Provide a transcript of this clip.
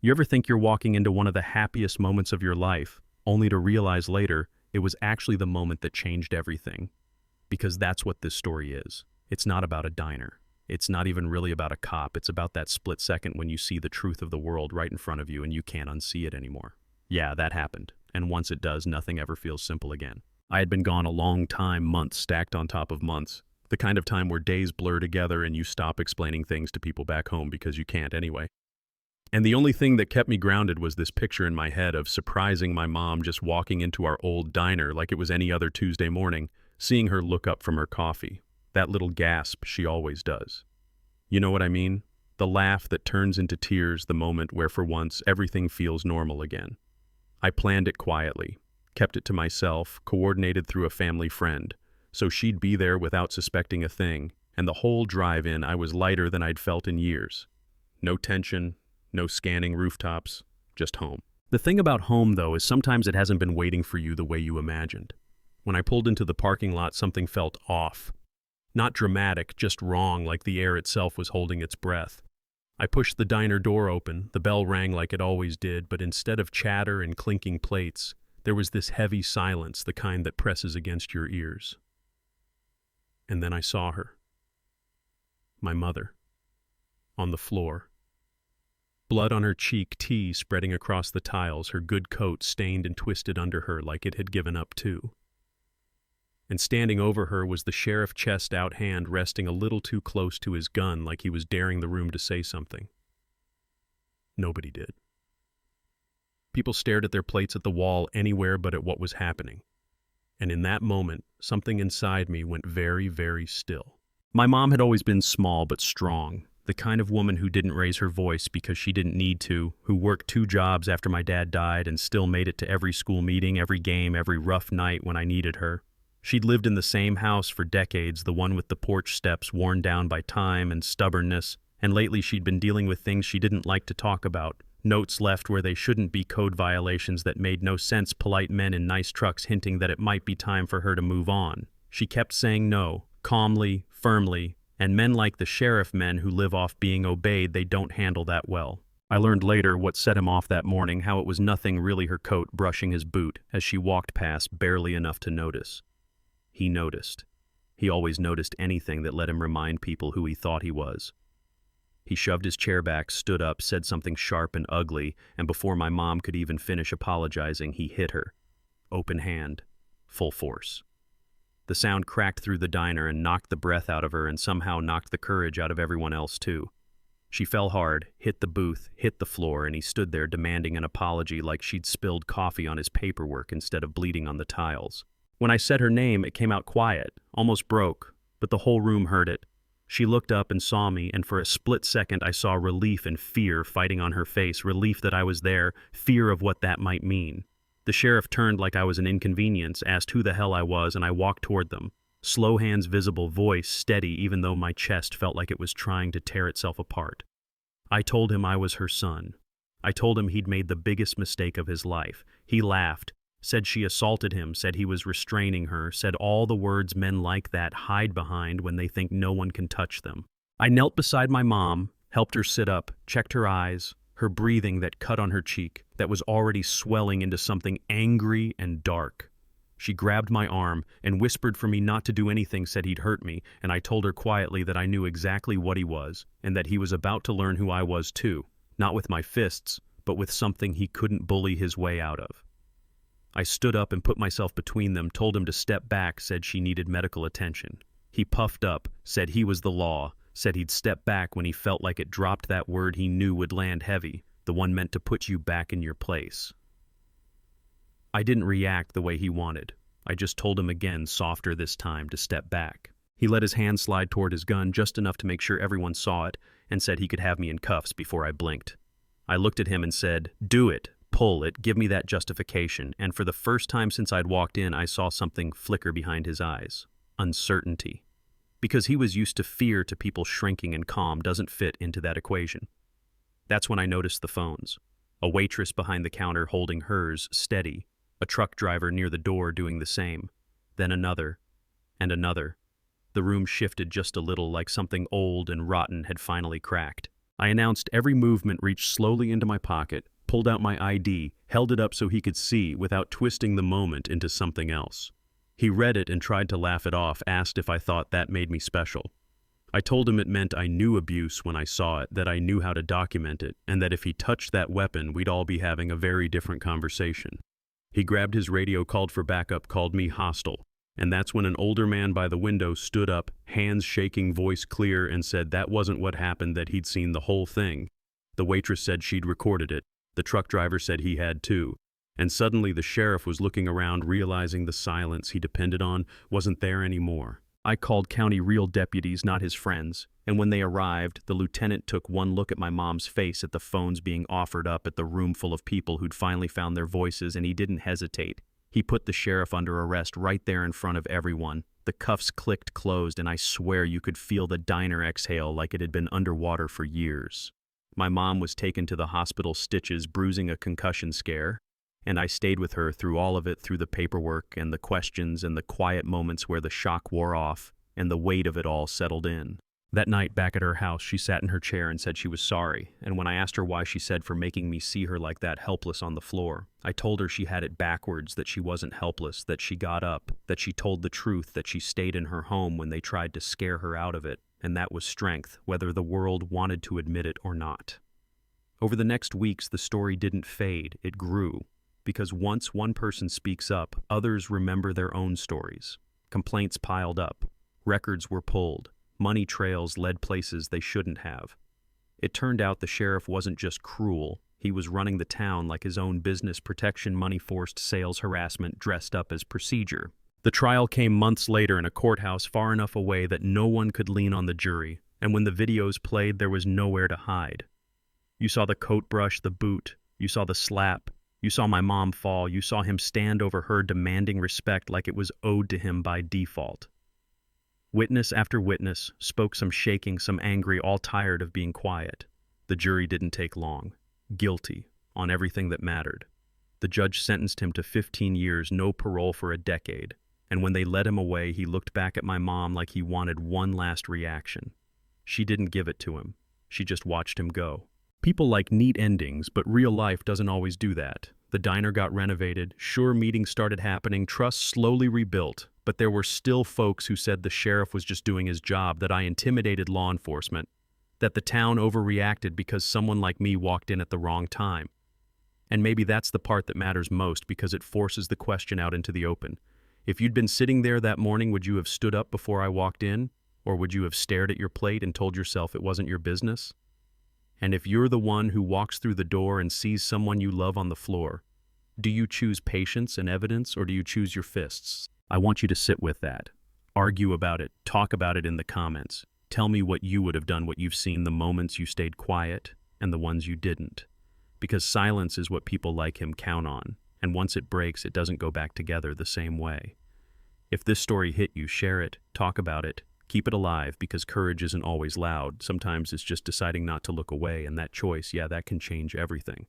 You ever think you're walking into one of the happiest moments of your life, only to realize later it was actually the moment that changed everything? Because that's what this story is. It's not about a diner. It's not even really about a cop. It's about that split second when you see the truth of the world right in front of you and you can't unsee it anymore. Yeah, that happened. And once it does, nothing ever feels simple again. I had been gone a long time, months stacked on top of months. The kind of time where days blur together and you stop explaining things to people back home because you can't anyway. And the only thing that kept me grounded was this picture in my head of surprising my mom just walking into our old diner like it was any other Tuesday morning, seeing her look up from her coffee. That little gasp she always does. You know what I mean? The laugh that turns into tears the moment where for once everything feels normal again. I planned it quietly, kept it to myself, coordinated through a family friend, so she'd be there without suspecting a thing, and the whole drive-in I was lighter than I'd felt in years. No tension, no scanning rooftops, just home. The thing about home, though, is sometimes it hasn't been waiting for you the way you imagined. When I pulled into the parking lot, something felt off. Not dramatic, just wrong, like the air itself was holding its breath. I pushed the diner door open, the bell rang like it always did, but instead of chatter and clinking plates, there was this heavy silence, the kind that presses against your ears. And then I saw her. My mother. On the floor. Blood on her cheek, tea spreading across the tiles, her good coat stained and twisted under her like it had given up too. And standing over her was the sheriff, chest out, hand resting a little too close to his gun like he was daring the room to say something. Nobody did. People stared at their plates at the wall anywhere but at what was happening. And in that moment, something inside me went very, very still. My mom had always been small but strong, the kind of woman who didn't raise her voice because she didn't need to, who worked 2 jobs after my dad died and still made it to every school meeting, every game, every rough night when I needed her. She'd lived in the same house for decades, the one with the porch steps worn down by time and stubbornness, and lately she'd been dealing with things she didn't like to talk about, notes left where they shouldn't be, code violations that made no sense, polite men in nice trucks hinting that it might be time for her to move on. She kept saying no, calmly, firmly, and men like the sheriff men who live off being obeyed, they don't handle that well. I learned later what set him off that morning, how it was nothing really her coat brushing his boot as she walked past, barely enough to notice. He noticed. He always noticed anything that let him remind people who he thought he was. He shoved his chair back, stood up, said something sharp and ugly, and before my mom could even finish apologizing, he hit her. Open hand. Full force. The sound cracked through the diner and knocked the breath out of her and somehow knocked the courage out of everyone else too. She fell hard, hit the booth, hit the floor, and he stood there demanding an apology like she'd spilled coffee on his paperwork instead of bleeding on the tiles. When I said her name, it came out quiet, almost broke, but the whole room heard it. She looked up and saw me, and for a split second I saw relief and fear fighting on her face, relief that I was there, fear of what that might mean. The sheriff turned like I was an inconvenience, asked who the hell I was, and I walked toward them. Slow hands visible, voice steady even though my chest felt like it was trying to tear itself apart. I told him I was her son. I told him he'd made the biggest mistake of his life. He laughed. Said she assaulted him, said he was restraining her, said all the words men like that hide behind when they think no one can touch them. I knelt beside my mom, helped her sit up, checked her eyes, her breathing, that cut on her cheek, that was already swelling into something angry and dark. She grabbed my arm and whispered for me not to do anything, said he'd hurt me, and I told her quietly that I knew exactly what he was, and that he was about to learn who I was too, not with my fists, but with something he couldn't bully his way out of. I stood up and put myself between them, told him to step back, said she needed medical attention. He puffed up, said he was the law, said he'd step back when he felt like it, dropped that word he knew would land heavy, the one meant to put you back in your place. I didn't react the way he wanted. I just told him again, softer this time, to step back. He let his hand slide toward his gun just enough to make sure everyone saw it, and said he could have me in cuffs before I blinked. I looked at him and said, "Do it. Pull it, give me that justification," and for the first time since I'd walked in, I saw something flicker behind his eyes. Uncertainty. Because he was used to fear, to people shrinking, and calm doesn't fit into that equation. That's when I noticed the phones. A waitress behind the counter holding hers, steady. A truck driver near the door doing the same. Then another. And another. The room shifted just a little, like something old and rotten had finally cracked. I announced every movement, reached slowly into my pocket, pulled out my ID, held it up so he could see without twisting the moment into something else. He read it and tried to laugh it off, asked if I thought that made me special. I told him it meant I knew abuse when I saw it, that I knew how to document it, and that if he touched that weapon, we'd all be having a very different conversation. He grabbed his radio, called for backup, called me hostile, and that's when an older man by the window stood up, hands shaking, voice clear, and said that wasn't what happened, that he'd seen the whole thing. The waitress said she'd recorded it. The truck driver said he had too. And suddenly the sheriff was looking around, realizing the silence he depended on wasn't there anymore. I called county real deputies, not his friends, and when they arrived, the lieutenant took one look at my mom's face at the phones being offered up at the room full of people who'd finally found their voices, and he didn't hesitate. He put the sheriff under arrest right there in front of everyone. The cuffs clicked closed, and I swear you could feel the diner exhale like it had been underwater for years. My mom was taken to the hospital, stitches, bruising, a concussion scare, and I stayed with her through all of it, through the paperwork and the questions and the quiet moments where the shock wore off and the weight of it all settled in. That night, back at her house, she sat in her chair and said she was sorry, and when I asked her why, she said for making me see her like that, helpless on the floor. I told her she had it backwards, that she wasn't helpless, that she got up, that she told the truth, that she stayed in her home when they tried to scare her out of it, and that was strength, whether the world wanted to admit it or not. Over the next weeks, the story didn't fade, it grew, because once one person speaks up, others remember their own stories. Complaints piled up, records were pulled, money trails led places they shouldn't have. It turned out the sheriff wasn't just cruel, he was running the town like his own business, protection money, forced sales, harassment dressed up as procedure. The trial came months later in a courthouse far enough away that no one could lean on the jury, and when the videos played, there was nowhere to hide. You saw the coat brush, the boot, you saw the slap, you saw my mom fall, you saw him stand over her demanding respect like it was owed to him by default. Witness after witness spoke, some shaking, some angry, all tired of being quiet. The jury didn't take long. Guilty, on everything that mattered. The judge sentenced him to 15 years, no parole for a decade, and when they led him away, he looked back at my mom like he wanted one last reaction. She didn't give it to him. She just watched him go. People like neat endings, but real life doesn't always do that. The diner got renovated, sure, meetings started happening, trust slowly rebuilt, but there were still folks who said the sheriff was just doing his job, that I intimidated law enforcement, that the town overreacted because someone like me walked in at the wrong time. And maybe that's the part that matters most, because it forces the question out into the open. If you'd been sitting there that morning, would you have stood up before I walked in? Or would you have stared at your plate and told yourself it wasn't your business? And if you're the one who walks through the door and sees someone you love on the floor, do you choose patience and evidence, or do you choose your fists? I want you to sit with that. Argue about it. Talk about it in the comments. Tell me what you would have done, what you've seen, the moments you stayed quiet and the ones you didn't. Because silence is what people like him count on, and once it breaks, it doesn't go back together the same way. If this story hit you, share it, talk about it, keep it alive, because courage isn't always loud. Sometimes it's just deciding not to look away, and that choice, that can change everything.